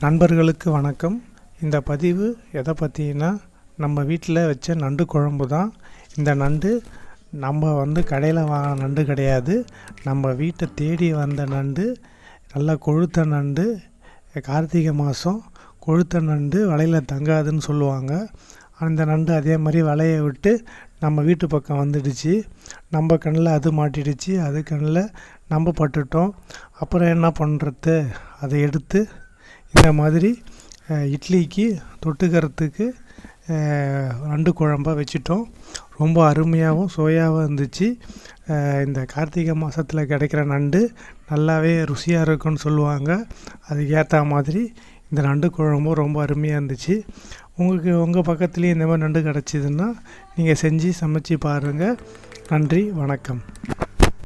நண்பர்களுக்கு வணக்கம். இந்த பதிவு எதை பற்றினா, நம்ம வீட்டில் வச்ச நண்டு குழம்பு தான். இந்த நண்டு நம்ம கடையில் வாங்கின நண்டு கிடையாது. நம்ம வீட்டை தேடி வந்த நண்டு, நல்லா கொழுத்த நண்டு. கார்த்திகை மாதம் கொழுத்த நண்டு வலையில் தங்காதுன்னு சொல்லுவாங்க. அந்த நண்டு அதே மாதிரி வலையை விட்டு நம்ம வீட்டு பக்கம் வந்துடுச்சு. நம்ம கண்ணில் அது மாட்டிடுச்சு, அது கண்ணில் நம்ம பட்டுட்டோம். அப்புறம் என்ன பண்ணுறது, அதை எடுத்து இந்த மாதிரி இட்லிக்கு தொட்டுக்கிறதுக்கு நண்டு குழம்பாக வச்சிட்டோம். ரொம்ப அருமையாகவும் சுவையாகவும் இருந்துச்சு. இந்த கார்த்திகை மாதத்தில் கிடைக்கிற நண்டு நல்லாவே ருசியாக இருக்குன்னு சொல்லுவாங்க. அதுக்கு ஏற்ற மாதிரி இந்த நண்டு குழம்பும் ரொம்ப அருமையாக இருந்துச்சு. உங்கள் பக்கத்துலேயும் இந்த மாதிரி நண்டு கிடச்சிதுன்னா நீங்கள் செஞ்சு சமைச்சு பாருங்கள். நன்றி, வணக்கம்.